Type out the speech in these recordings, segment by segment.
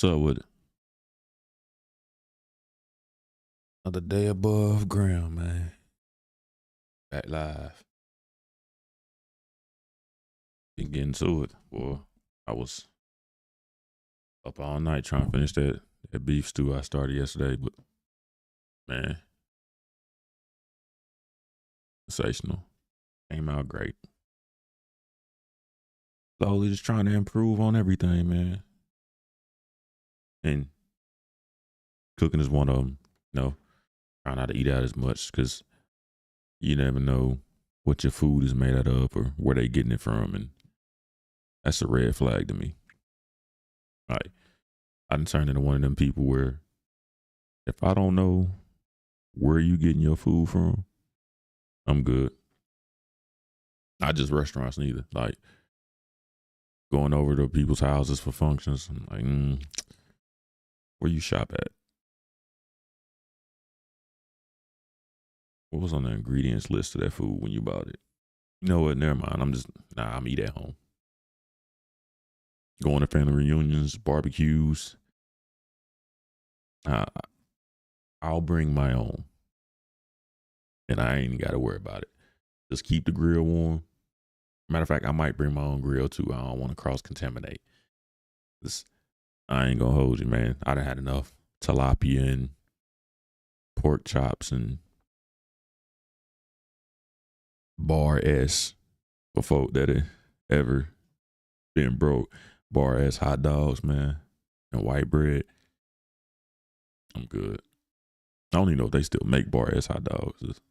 So with another day above ground, man. Back live. Been getting to it. Boy, I was up all night trying to finish that beef stew I started yesterday, but man, sensational. Came out great. Slowly just trying to improve on everything, man. And cooking is one of them. Trying not to eat out as much because you never know what your food is made out of or where they getting it from, and that's a red flag to me. Like, I done turned into one of them people where if I don't know where you getting your food from, I'm good. Not just restaurants neither. Like going over to people's houses for functions. I'm like, where you shop at? What was on the ingredients list of that food when you bought it? You know what? Never mind. I'm eat at home. Going to family reunions, barbecues. I'll bring my own. And I ain't got to worry about it. Just keep the grill warm. Matter of fact, I might bring my own grill too. I don't want to cross contaminate. I ain't gonna hold you, man. I done had enough tilapia and pork chops and bar S for folk that have ever been broke. Bar S hot dogs, man, and white bread. I'm good. I don't even know if they still make bar S hot dogs.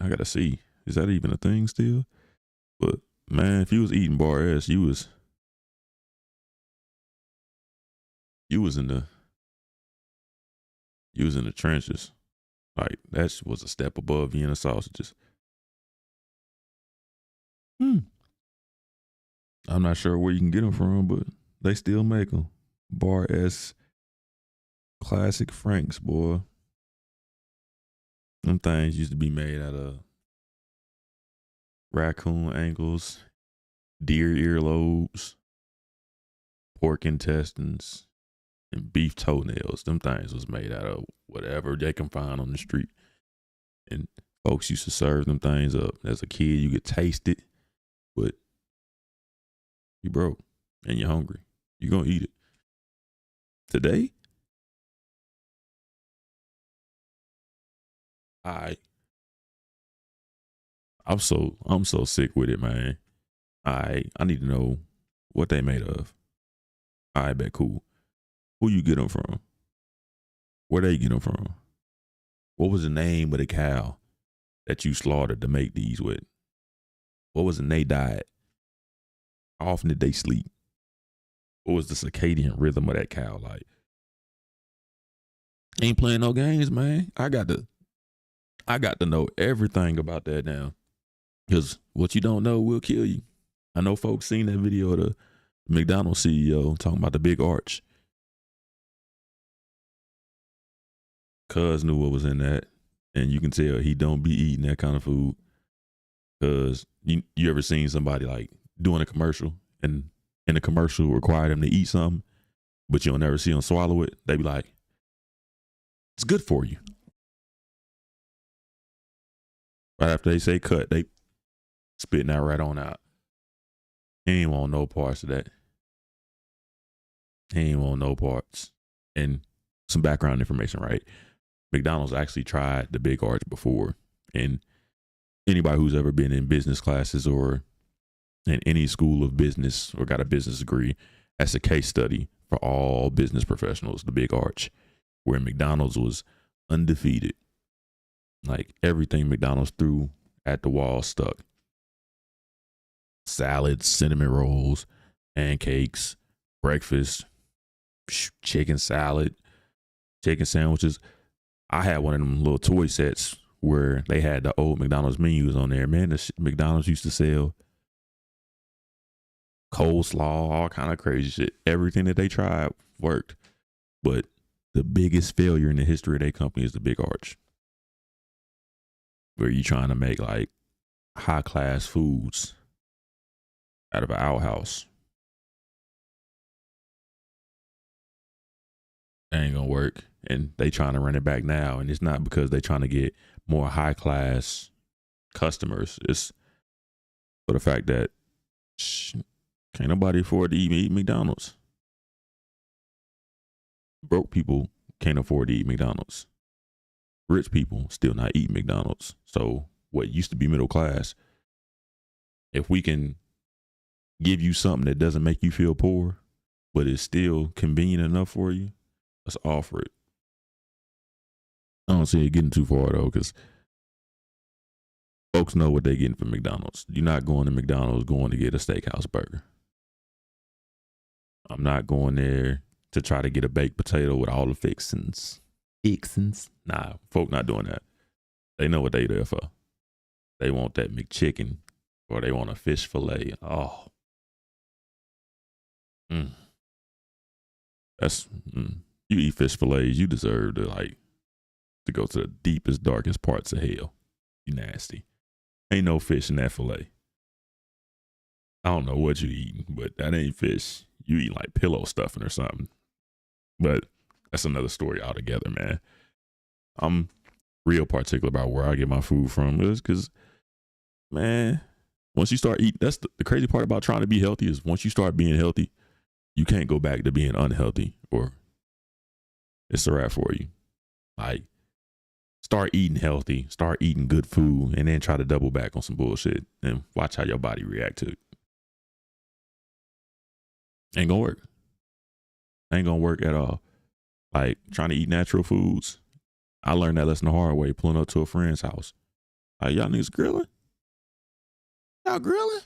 I gotta see. Is that even a thing still? But man, if you was eating bar S, you was in the trenches. Like that was a step above Vienna sausages. I'm not sure where you can get them from, but they still make them. Bar S classic Franks, boy. Them things used to be made out of raccoon ankles, deer earlobes, pork intestines, and beef toenails. Them things was made out of whatever they can find on the street. And folks used to serve them things up. As a kid, you could taste it, but you broke and you're hungry. You're gonna eat it. Today, I I'm so sick with it, man. I need to know what they made of. I bet cool. Who you get them from? Where they get them from? What was the name of the cow that you slaughtered to make these with? What was in their diet? How often did they sleep? What was the circadian rhythm of that cow like? Ain't playing no games, man. I got to know everything about that now. Because what you don't know will kill you. I know folks seen that video of the McDonald's CEO talking about the big arch. Cuz knew what was in that. And you can tell he don't be eating that kind of food. Cause you ever seen somebody like doing a commercial and in the commercial require them to eat something, but you'll never see them swallow it? They be like, it's good for you. Right after they say cut, they spitting that right on out. He ain't want no parts of that. He ain't want no parts. And some background information, right? McDonald's actually tried the big arch before. And anybody who's ever been in business classes or in any school of business or got a business degree, that's a case study for all business professionals, the big arch, where McDonald's was undefeated. Like everything McDonald's threw at the wall stuck. Salads, cinnamon rolls, pancakes, breakfast, chicken salad, chicken sandwiches. I had one of them little toy sets where they had the old McDonald's menus on there. Man, McDonald's used to sell coleslaw, all kind of crazy shit. Everything that they tried worked. But the biggest failure in the history of their company is the big arch. Where you trying to make like high class foods out of an outhouse. That ain't gonna work. And they trying to run it back now. And it's not because they trying to get more high class customers. It's for the fact that can't nobody afford to eat McDonald's. Broke people can't afford to eat McDonald's. Rich people still not eat McDonald's. So what used to be middle class, if we can give you something that doesn't make you feel poor, but is still convenient enough for you, let's offer it. I don't see it getting too far though, because folks know what they're getting from McDonald's. You're not going to McDonald's going to get a steakhouse burger. I'm not going there to try to get a baked potato with all the fixings. Nah, folk not doing that. They know what they there for. They want that McChicken or they want a fish fillet. Oh. You eat fish fillets, you deserve to go to the deepest, darkest parts of hell. You nasty. Ain't no fish in that fillet. I don't know what you eating, but that ain't fish. You eat like pillow stuffing or something. But that's another story altogether, man. I'm real particular about where I get my food from, is because, man, once you start eating, that's the crazy part about trying to be healthy, is once you start being healthy, you can't go back to being unhealthy, or it's a wrap for you. Like, start eating healthy, start eating good food, and then try to double back on some bullshit and watch how your body react to it. Ain't gonna work. Ain't gonna work at all. Like, trying to eat natural foods, I learned that lesson the hard way, pulling up to a friend's house. Like, y'all niggas grilling? Y'all grilling?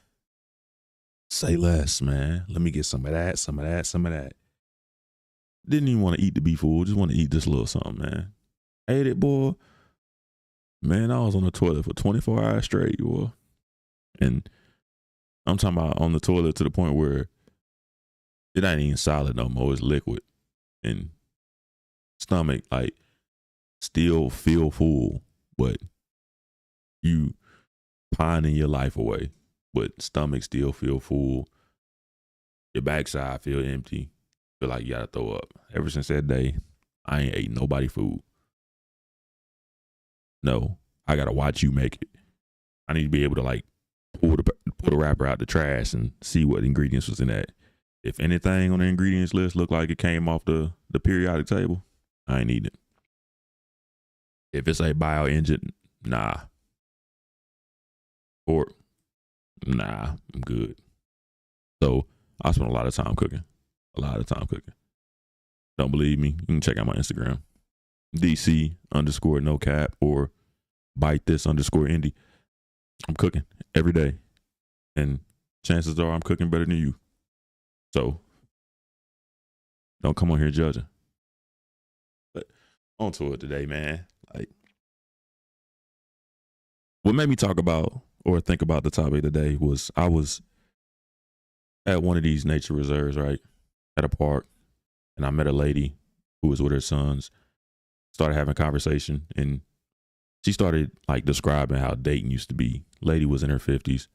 Say less, man. Let me get some of that, some of that, some of that. Didn't even want to eat the beef food, just want to eat this little something, man. Ate it, boy. Man, I was on the toilet for 24 hours straight, boy. And I'm talking about on the toilet to the point where it ain't even solid no more. It's liquid. And stomach, like, still feel full, but you pining your life away. But stomach still feel full. Your backside feel empty. Feel like you gotta throw up. Ever since that day, I ain't ate nobody food. No, I gotta watch you make it. I need to be able to like pull the wrapper out the trash and see what ingredients was in that. If anything on the ingredients list looked like it came off the periodic table, I ain't eating it. If it's a bio-engine, nah. Or nah, I'm good. So I spend a lot of time cooking. Don't believe me? You can check out my Instagram, DC_NOCAPPP or bite this _indie. I'm cooking every day. And chances are I'm cooking better than you. So don't come on here judging. But on to it today, man. Like, what made me talk about or think about the topic today was I was at one of these nature reserves, right? At a park. And I met a lady who was with her sons, started having a conversation, and she started like describing how dating used to be. Lady was in her 50s,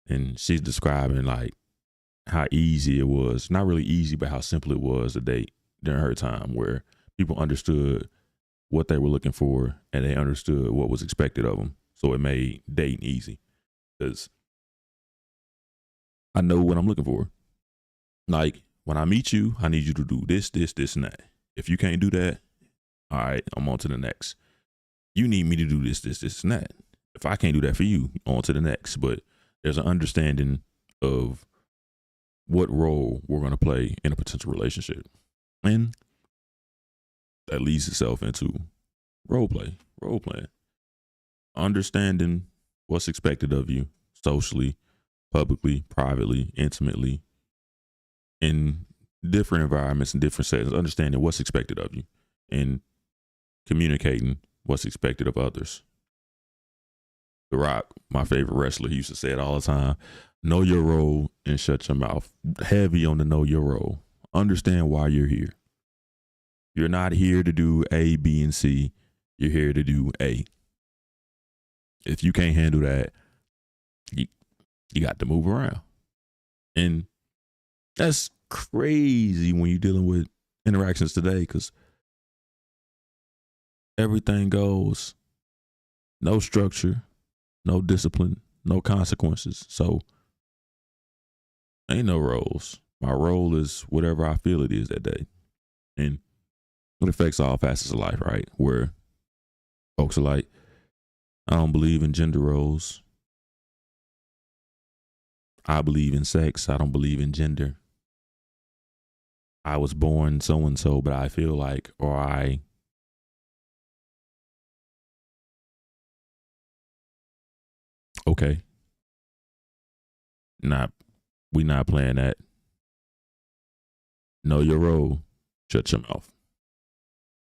and she's describing like how easy it was. Not really easy, but how simple it was to date during her time, where people understood what they were looking for and they understood what was expected of them. So it made dating easy because I know what I'm looking for. Like, when I meet you, I need you to do this, this, this, and that. If you can't do that, all right, I'm on to the next. You need me to do this, this, this, and that. If I can't do that for you, on to the next. But there's an understanding of what role we're going to play in a potential relationship. And that leads itself into role playing. Understanding what's expected of you socially, publicly, privately, intimately, in different environments and different settings, understanding what's expected of you and communicating what's expected of others. The Rock, my favorite wrestler, he used to say it all the time: know your role and shut your mouth. Heavy on the know your role. Understand why you're here. You're not here to do A, B, and C. You're here to do A. If you can't handle that, you got to move around. And that's crazy when you're dealing with interactions today, because everything goes, no structure, no discipline, no consequences. So ain't no roles. My role is whatever I feel it is that day. And it affects all facets of life, right? Where folks are like, I don't believe in gender roles. I believe in sex. I don't believe in gender. I was born so and so, but I feel like, or okay, we not playing that. Know your role. Shut your mouth.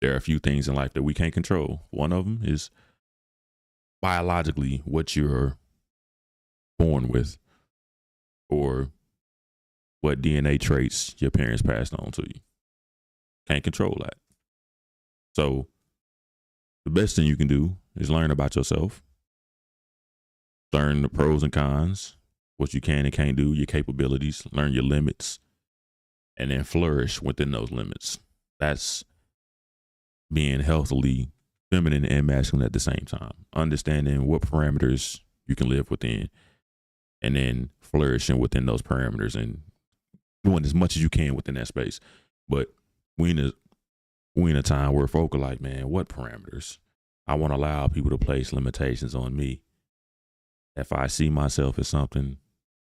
There are a few things in life that we can't control. One of them is biologically what you're born with, or what DNA traits your parents passed on to you. Can't control that. So the best thing you can do is learn about yourself, learn the pros and cons, what you can and can't do, your capabilities, learn your limits, and then flourish within those limits. That's being healthily feminine and masculine at the same time. Understanding what parameters you can live within, and then flourishing within those parameters and doing as much as you can within that space. But we in a time where folk are like, man, what parameters? I want to allow people to place limitations on me. If I see myself as something,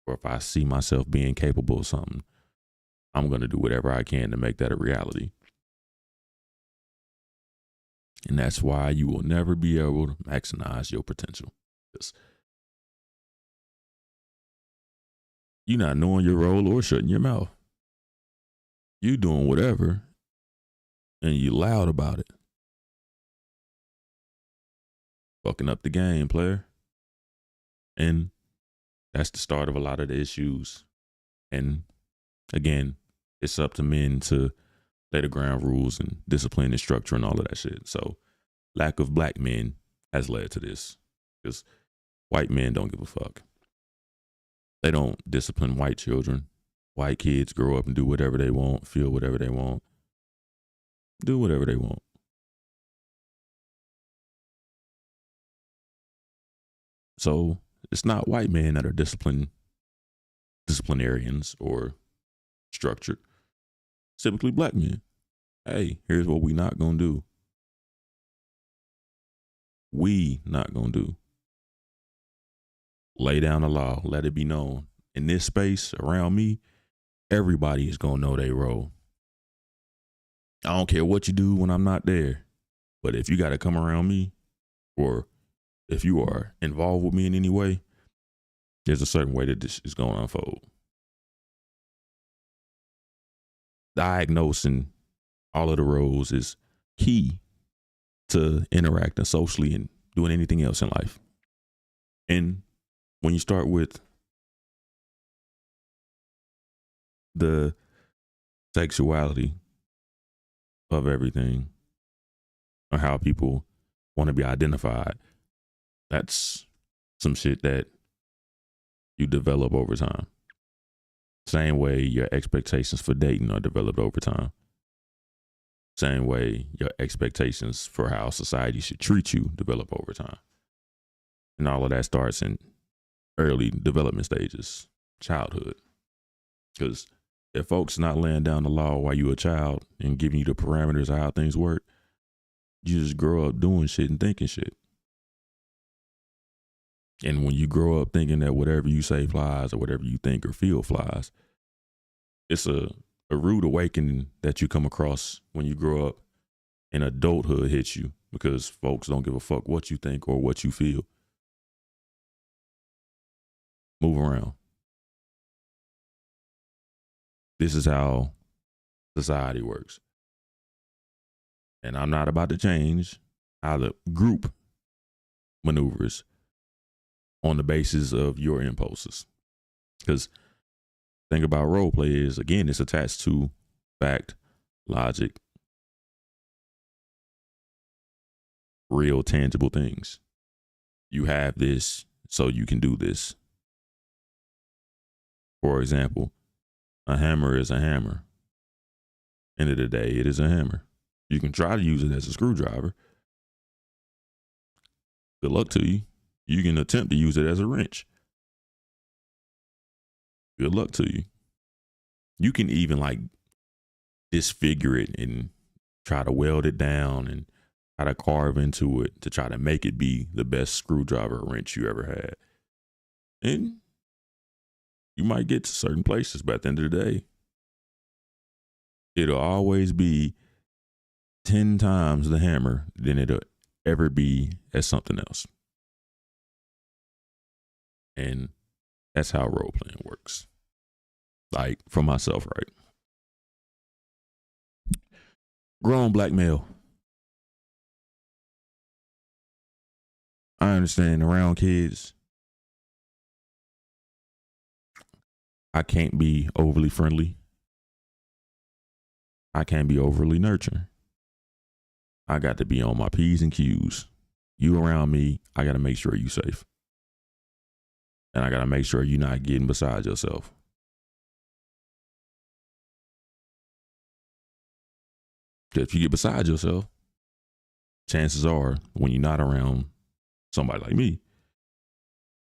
or if I see myself being capable of something, I'm going to do whatever I can to make that a reality. And that's why you will never be able to maximize your potential. Because you're not knowing your role or shutting your mouth. You doing whatever, and you loud about it. Fucking up the game, player. And that's the start of a lot of the issues. And again, it's up to men to lay the ground rules and discipline and structure and all of that shit. So lack of black men has led to this, because white men don't give a fuck. They don't discipline white children. White kids grow up and do whatever they want, feel whatever they want, do whatever they want. So it's not white men that are disciplinarians or structured. It's typically black men. Hey, here's what we not gonna do. We not gonna do. Lay down the law. Let it be known. In this space around me, everybody is gonna know their role. I don't care what you do when I'm not there, but if you got to come around me, or if you are involved with me in any way, there's a certain way that this is going to unfold. Diagnosing all of the roles is key to interacting socially and doing anything else in life. And when you start with the sexuality of everything, or how people want to be identified, that's some shit that you develop over time. Same way your expectations for dating are developed over time. Same way your expectations for how society should treat you develop over time. And all of that starts in early development stages, childhood. Because if folks not laying down the law while you a child and giving you the parameters of how things work, you just grow up doing shit and thinking shit. And when you grow up thinking that whatever you say flies, or whatever you think or feel flies, it's a rude awakening that you come across when you grow up and adulthood hits you, because folks don't give a fuck what you think or what you feel. Move around. This is how society works. And I'm not about to change how the group maneuvers on the basis of your impulses. Because thing about role play is, again, it's attached to fact, logic, real tangible things. You have this, so you can do this. For example, a hammer is a hammer. End of the day, it is a hammer. You can try to use it as a screwdriver. Good luck to you. You can attempt to use it as a wrench. Good luck to you. You can even like disfigure it and try to weld it down and try to carve into it to try to make it be the best screwdriver or wrench you ever had. And you might get to certain places, but at the end of the day, it'll always be 10 times the hammer than it'll ever be at something else. And that's how role playing works. Like for myself, right? Grown black male. I understand around kids, I can't be overly friendly. I can't be overly nurturing. I got to be on my P's and Q's. You around me, I got to make sure you safe. And I got to make sure you're not getting beside yourself. If you get beside yourself, chances are when you're not around somebody like me,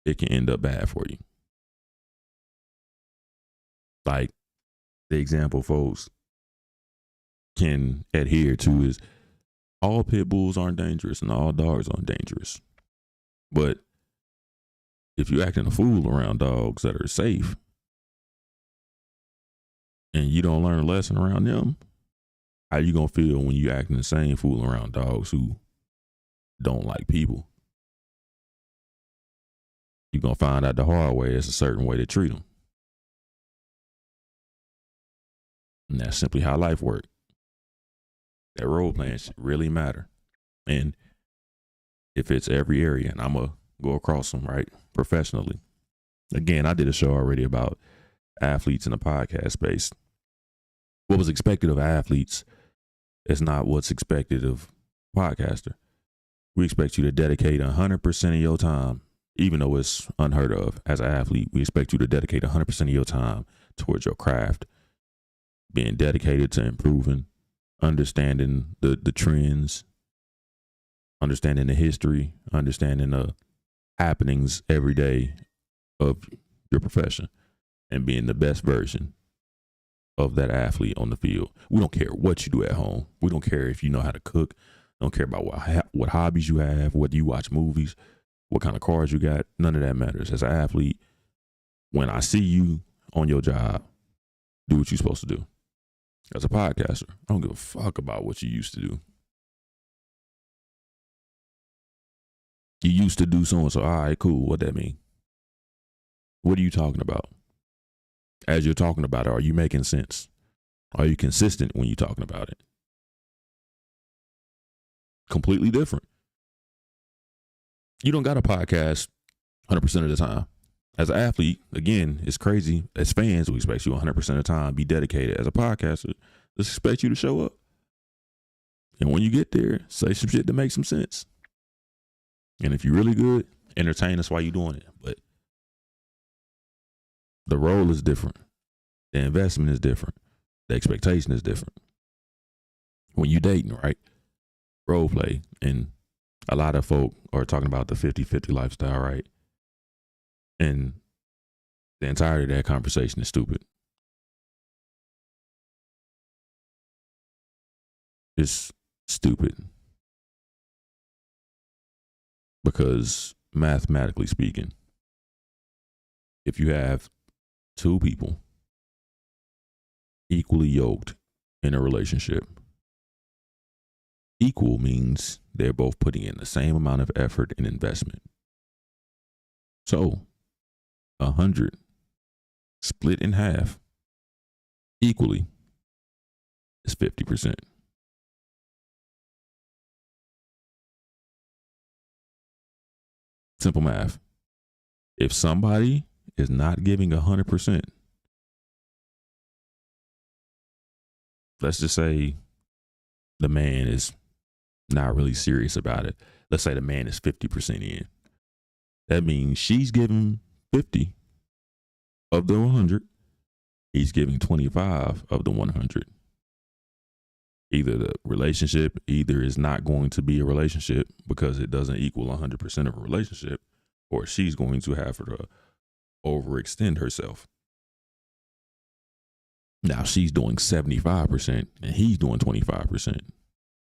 it can end up bad for you. Like the example folks can adhere to is all pit bulls aren't dangerous and all dogs aren't dangerous. But if you're acting a fool around dogs that are safe and you don't learn a lesson around them, how you gonna feel when you acting the same fool around dogs who don't like people? You're gonna find out the hard way there's a certain way to treat them. And that's simply how life works. That role playing should really matter. And if it's every area, and I'm gonna go across them, right, professionally. Again, I did a show already about athletes in the podcast space. What was expected of athletes is not what's expected of a podcaster. We expect you to dedicate 100% of your time, even though it's unheard of as an athlete. We expect you to dedicate 100% of your time towards your craft, being dedicated to improving, understanding the trends, understanding the history, understanding the happenings every day of your profession, and being the best version of that athlete on the field. We don't care what you do at home. We don't care if you know how to cook. Don't care about what hobbies you have, whether you watch movies, what kind of cars you got. None of that matters. As an athlete, when I see you on your job, do what you're supposed to do. As a podcaster, I don't give a fuck about what you used to do. You used to do so-and-so. All right, cool. What that mean? What are you talking about? As you're talking about it, are you making sense? Are you consistent when you're talking about it? Completely different. You don't got a podcast 100% of the time. As an athlete, again, it's crazy. As fans, we expect you 100% of the time be dedicated. As a podcaster, let's expect you to show up. And when you get there, say some shit that makes some sense. And if you're really good, entertain us while you're doing it. But the role is different. The investment is different. The expectation is different. When you dating, right? Role play. And a lot of folk are talking about the 50-50 lifestyle, right? And the entirety of that conversation is stupid. It's stupid. Because mathematically speaking, if you have two people equally yoked in a relationship, equal means they're both putting in the same amount of effort and investment. So 100 split in half equally is 50%. Simple math. If somebody is not giving 100%, let's just say the man is not really serious about it. Let's say the man is 50% in. That means she's giving 50 of the 100. He's giving 25 of the 100. Either the relationship either is not going to be a relationship because it doesn't equal 100% of a relationship, or she's going to have to overextend herself. Now she's doing 75% and he's doing 25%,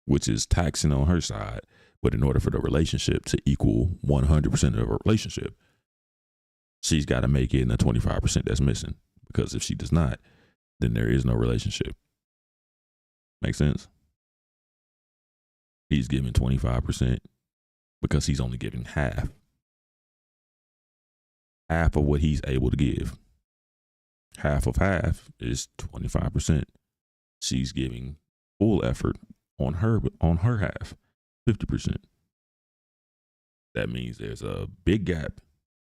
which is taxing on her side. But in order for the relationship to equal 100% of a relationship, she's got to make it in the 25% that's missing. Because if she does not, then there is no relationship. Make sense? He's giving 25% because he's only giving half of what he's able to give. Half of half is 25%. She's giving full effort on her half, 50%. That means there's a big gap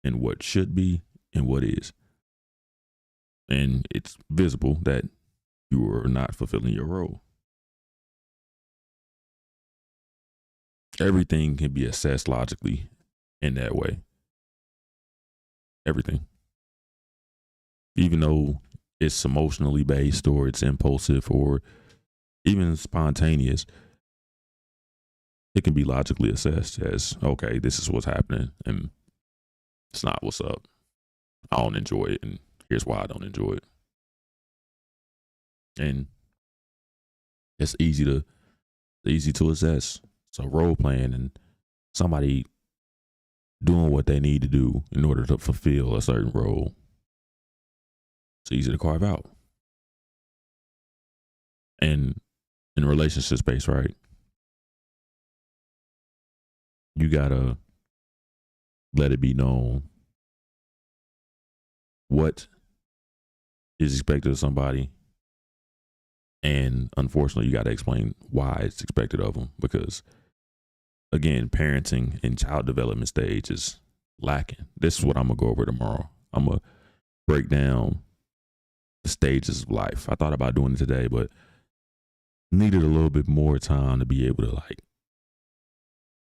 in what should be and what is. And it's visible that you are not fulfilling your role. Everything can be assessed logically in that way. Everything. Even though it's emotionally based or it's impulsive or even spontaneous, it can be logically assessed as, okay, this is what's happening and it's not what's up. I don't enjoy it, and here's why I don't enjoy it. And it's easy to assess. So role playing and somebody doing what they need to do in order to fulfill a certain role. It's easy to carve out. And in relationship space, right? You gotta let it be known what is expected of somebody. And unfortunately, you got to explain why it's expected of them, because again, parenting and child development stage is lacking. This is what I'm going to go over tomorrow. I'm going to break down the stages of life. I thought about doing it today, but needed a little bit more time to be able to like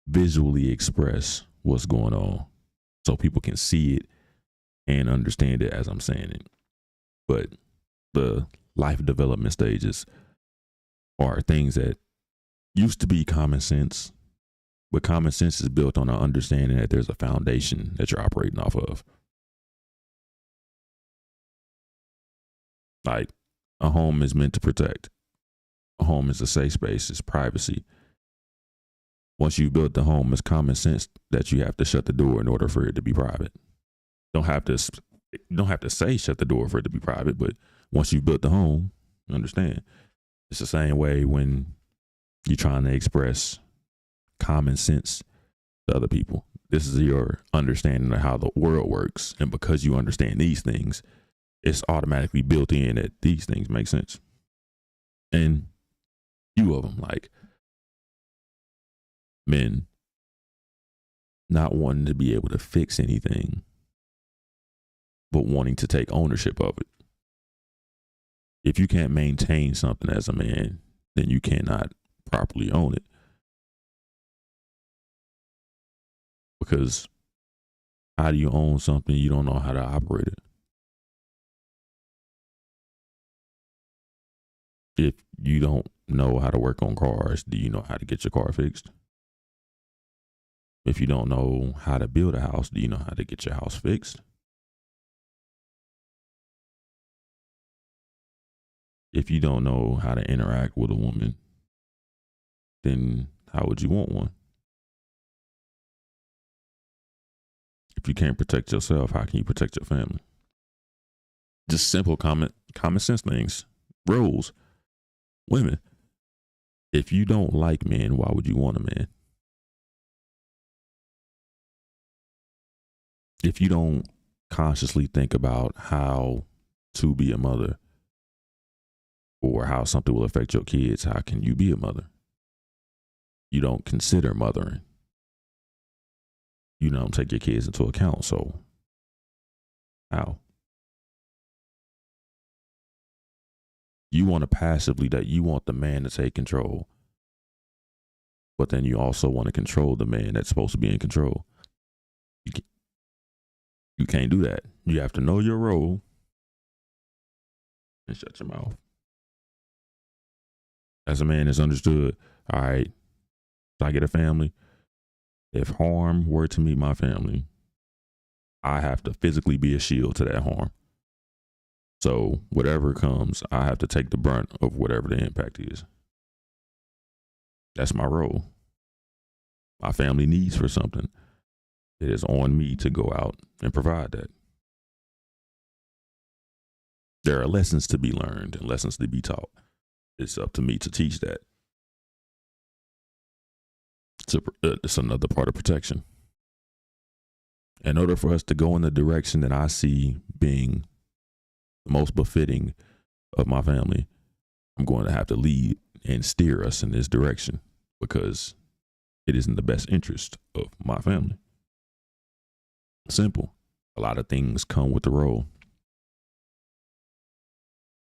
visually express what's going on so people can see it and understand it as I'm saying it. But the life development stages are things that used to be common sense, but common sense is built on an understanding that there's a foundation that you're operating off of. Like a home is meant to protect. A home is a safe space, it's privacy. Once you build the home, it's common sense that you have to shut the door in order for it to be private. You don't have to say shut the door for it to be private, but once you've built the home, understand. It's the same way when you're trying to express common sense to other people. This is your understanding of how the world works. And because you understand these things, it's automatically built in that these things make sense. And few of them, like men not wanting to be able to fix anything, but wanting to take ownership of it. If you can't maintain something as a man, then you cannot properly own it. Because how do you own something you don't know how to operate it? If you don't know how to work on cars, do you know how to get your car fixed? If you don't know how to build a house, do you know how to get your house fixed? If you don't know how to interact with a woman, then how would you want one? If you can't protect yourself, how can you protect your family? Just simple common sense things. Rules. Women. If you don't like men, why would you want a man? If you don't consciously think about how to be a mother or how something will affect your kids, how can you be a mother? You don't consider mothering. You don't take your kids into account. So how? You want to passively that you want the man to take control, but then you also want to control the man that's supposed to be in control. You can't do that. You have to know your role and shut your mouth. As a man, it's understood. All right, if I get a family, if harm were to meet my family, I have to physically be a shield to that harm. So whatever comes, I have to take the brunt of whatever the impact is. That's my role. My family needs for something. It is on me to go out and provide that. There are lessons to be learned and lessons to be taught. It's up to me to teach that. It's another part of protection. In order for us to go in the direction that I see being the most befitting of my family, I'm going to have to lead and steer us in this direction because it is in the best interest of my family. Simple. A lot of things come with the role.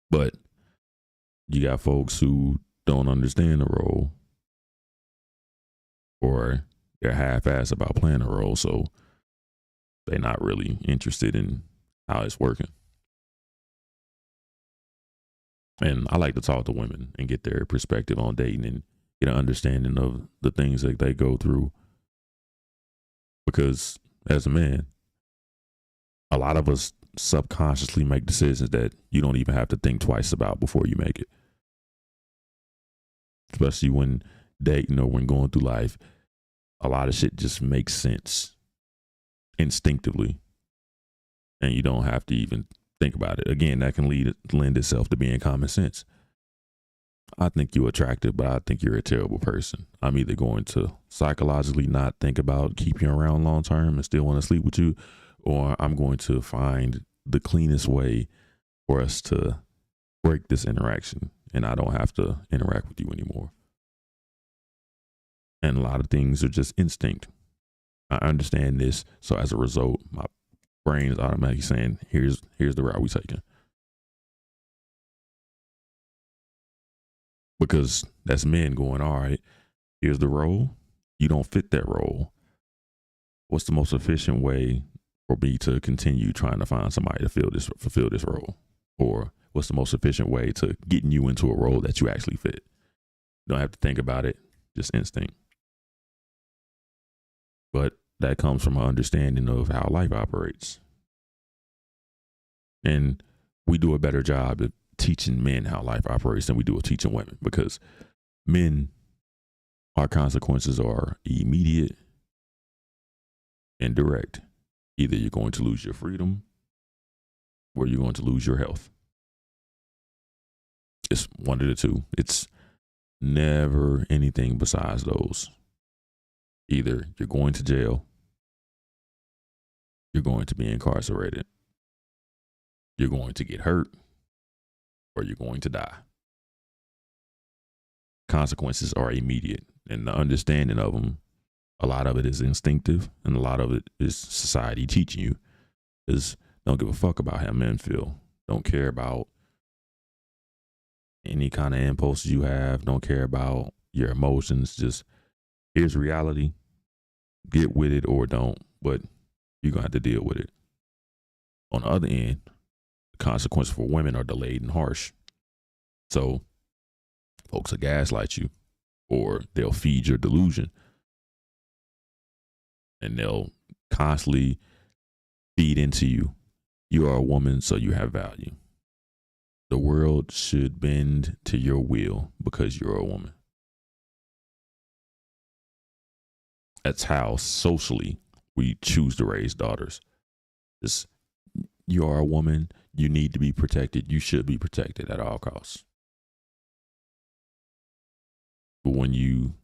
But you got folks who don't understand the role, or they're half-assed about playing a role, so they're not really interested in how it's working. And I like to talk to women and get their perspective on dating and get an understanding of the things that they go through. Because as a man, a lot of us subconsciously make decisions that you don't even have to think twice about before you make it. Especially when dating or when going through life, a lot of shit just makes sense instinctively. And you don't have to even think about it. Again, that can lend itself to being common sense. I think you're attractive, but I think you're a terrible person. I'm either going to psychologically not think about keeping you around long term and still want to sleep with you, or I'm going to find the cleanest way for us to break this interaction and I don't have to interact with you anymore. And a lot of things are just instinct. I understand this. So as a result, my brain is automatically saying, here's the route we're taking. Because that's men going, all right, here's the role. You don't fit that role. What's the most efficient way for me to continue trying to find somebody to fulfill this role? Or what's the most efficient way to getting you into a role that you actually fit? You don't have to think about it, just instinct. But that comes from an understanding of how life operates. And we do a better job at teaching men how life operates than we do at teaching women, because men, our consequences are immediate and direct. Either you're going to lose your freedom or you're going to lose your health. It's one of the two. It's never anything besides those. Either you're going to jail, you're going to be incarcerated, you're going to get hurt, or you're going to die. Consequences are immediate, and the understanding of them, a lot of it is instinctive, and a lot of it is society teaching you. Is don't give a fuck about how men feel. Don't care about any kind of impulses you have. Don't care about your emotions. Just here's reality. Get with it or don't, but you're gonna have to deal with it. On the other end, the consequences for women are delayed and harsh. So folks will gaslight you, or they'll feed your delusion, and they'll constantly feed into you. You are a woman, so you have value. The world should bend to your will because you're a woman. That's how socially we choose to raise daughters. Just, you are a woman, you need to be protected. You should be protected at all costs. But when you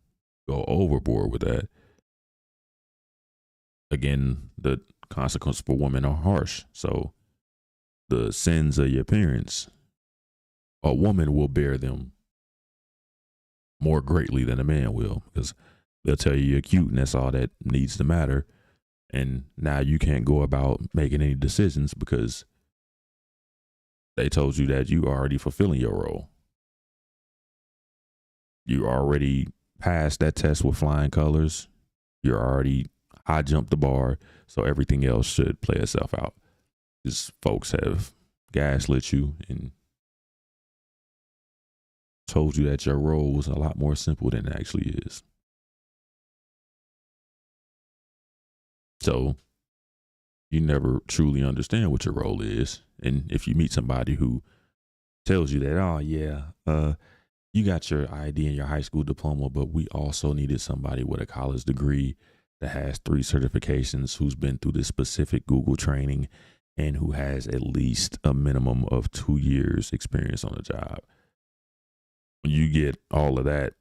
go overboard with that, again, the consequences for women are harsh. So the sins of your parents, a woman will bear them more greatly than a man will, because they'll tell you you're cute and that's all that needs to matter. And now you can't go about making any decisions because they told you that you are already fulfilling your role. You already passed that test with flying colors. You're already high jumped the bar, so everything else should play itself out. Because folks have gaslit you and told you that your role was a lot more simple than it actually is. So you never truly understand what your role is. And if you meet somebody who tells you that, oh yeah, you got your ID and your high school diploma, but we also needed somebody with a college degree that has 3 certifications, who's been through this specific Google training, and who has at least a minimum of 2 years experience on the job. When you get all of that,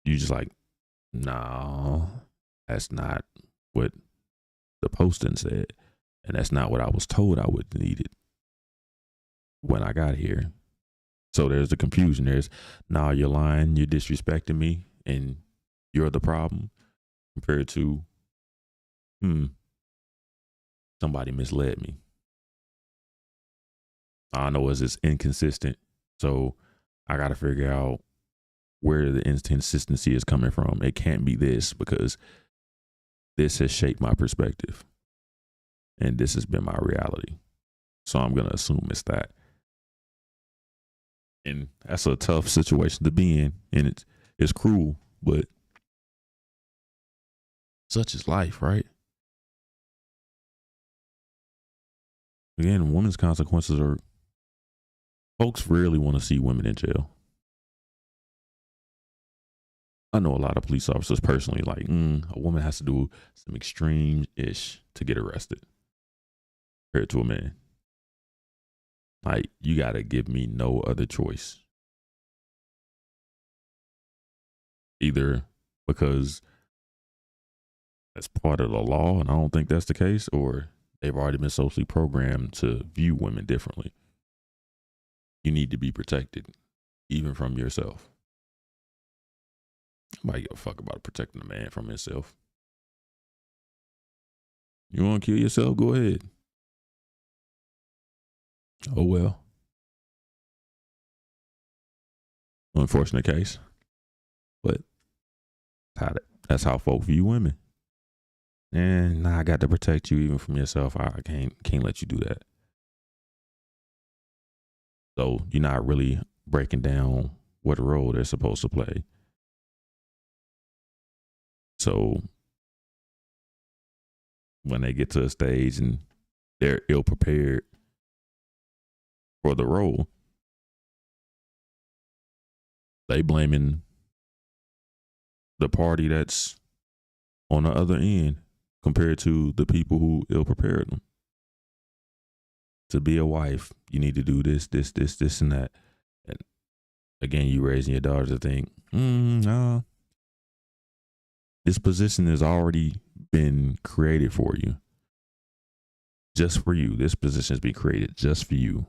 you just like, no, that's not what the posting said. And that's not what I was told I would need it when I got here. So there's the confusion. There's, nah, you're lying, you're disrespecting me, and you're the problem, compared to, somebody misled me. I know it's inconsistent. So I got to figure out where the inconsistency is coming from. It can't be this, because this has shaped my perspective and this has been my reality. So I'm going to assume it's that. And that's a tough situation to be in. And it's cruel, but such is life, right? Again, women's consequences are, folks rarely want to see women in jail. I know a lot of police officers personally, like, a woman has to do some extreme-ish to get arrested compared to a man. Like, you got to give me no other choice. Either because that's part of the law, and I don't think that's the case, or they've already been socially programmed to view women differently. You need to be protected, even from yourself. Nobody give a fuck about protecting a man from himself. You want to kill yourself? Go ahead. Oh well. Unfortunate case, but that's how folk view women. And I got to protect you even from yourself. I can't let you do that. So you're not really breaking down what role they're supposed to play. So when they get to a stage and they're ill prepared for the role, they blaming the party that's on the other end compared to the people who ill prepared them. To be a wife, you need to do this, and that. And again, you raising your daughter to think, no, this position has already been created for you. Just for you. This position has been created just for you.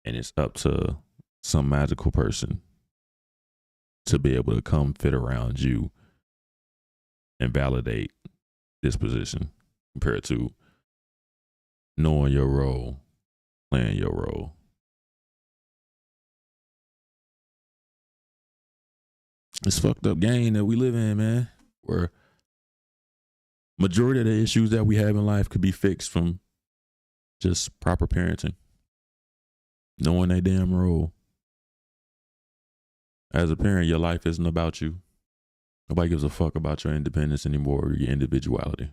And it's up to some magical person to be able to come fit around you and validate this position, compared to knowing your role, playing your role. It's fucked up game that we live in, man, where majority of the issues that we have in life could be fixed from just proper parenting, knowing their damn role. As a parent, your life isn't about you. Nobody gives a fuck about your independence anymore, or your individuality.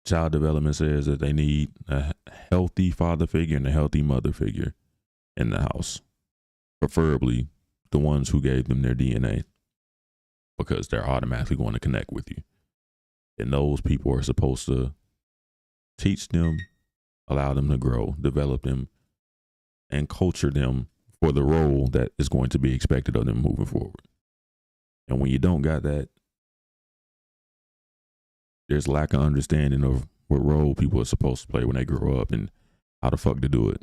Child development says that they need a healthy father figure and a healthy mother figure in the house, preferably the ones who gave them their DNA, because they're automatically going to connect with you. And those people are supposed to teach them, allow them to grow, develop them, and culture them for the role that is going to be expected of them moving forward. And when you don't got that, there's lack of understanding of what role people are supposed to play when they grow up and how the fuck to do it.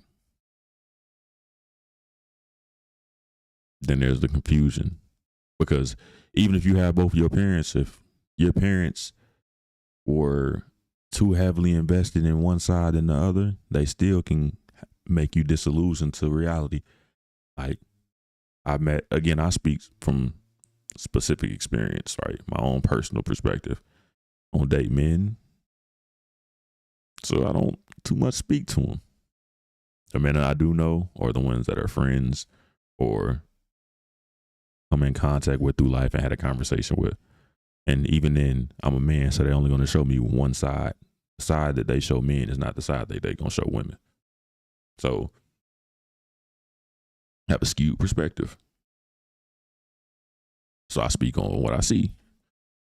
Then there's the confusion, because even if you have both your parents, if your parents were too heavily invested in one side and the other, they still can make you disillusioned to reality. Like, I speak from specific experience, right? My own personal perspective. I don't date men, so I don't too much speak to them. The men that I do know are the ones that are friends or come in contact with through life and had a conversation with. And even then, I'm a man, so they're only going to show me one side. The side that they show men is not the side that they're going to show women. So, have a skewed perspective. So I speak on what I see.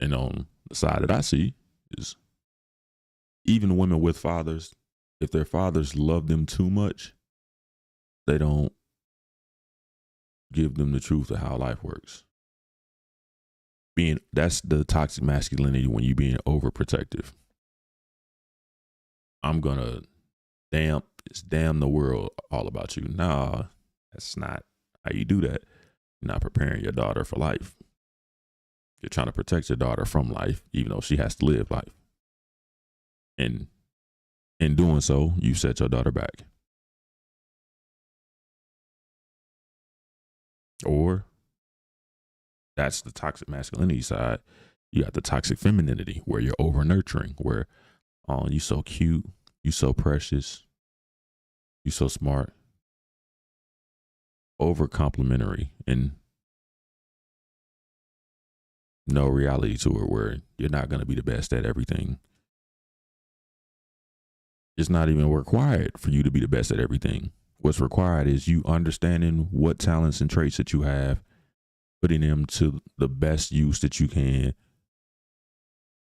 And on the side that I see is even women with fathers, if their fathers love them too much, they don't give them the truth of how life works. That's the toxic masculinity when you being overprotective. I'm gonna damn the world all about you. Nah, that's not how you do that. You're not preparing your daughter for life. You're trying to protect your daughter from life, even though she has to live life. And in doing so, you set your daughter back. Or that's the toxic masculinity side. You got the toxic femininity where you're over nurturing, where you so cute, you so precious, you so smart, over complimentary, and no reality to it, where you're not going to be the best at everything. It's not even required for you to be the best at everything. What's required is you understanding what talents and traits that you have, putting them to the best use that you can,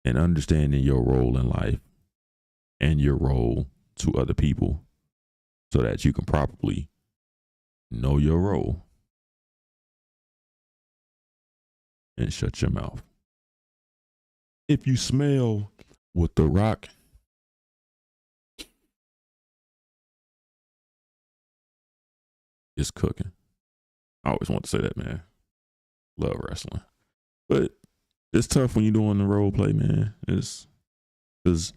and understanding your role in life and your role to other people so that you can properly know your role and shut your mouth. If you smell what The Rock is cooking, I always want to say that, man. Love wrestling. But it's tough when you're doing the role play, man. It's because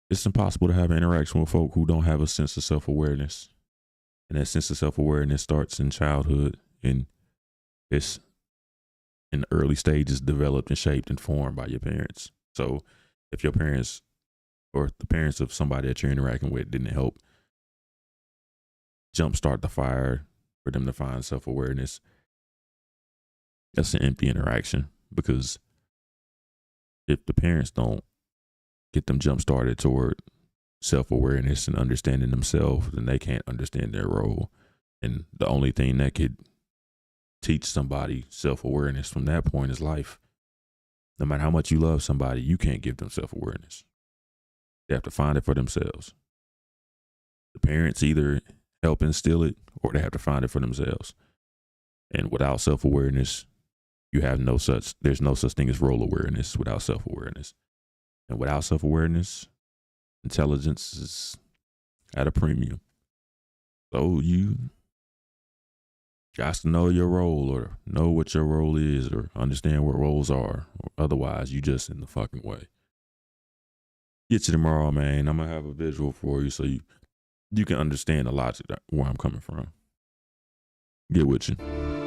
it's impossible to have an interaction with folk who don't have a sense of self-awareness. And that sense of self-awareness starts in childhood, and it's in the early stages developed and shaped and formed by your parents. So if your parents or the parents of somebody that you're interacting with didn't help jumpstart the fire for them to find self-awareness, that's an empty interaction, because if the parents don't get them jump started toward self-awareness and understanding themselves, then they can't understand their role. And the only thing that could teach somebody self-awareness from that point is life. No matter how much you love somebody, you can't give them self-awareness. They have to find it for themselves. The parents either help instill it or they have to find it for themselves. And without self-awareness, there's no such thing as role awareness without self-awareness. And without self-awareness, intelligence is at a premium. So you got to know your role, or know what your role is, or understand what roles are. Or otherwise, you just in the fucking way. Get you tomorrow, man. I'm going to have a visual for you so you can understand the logic where I'm coming from. Get with you.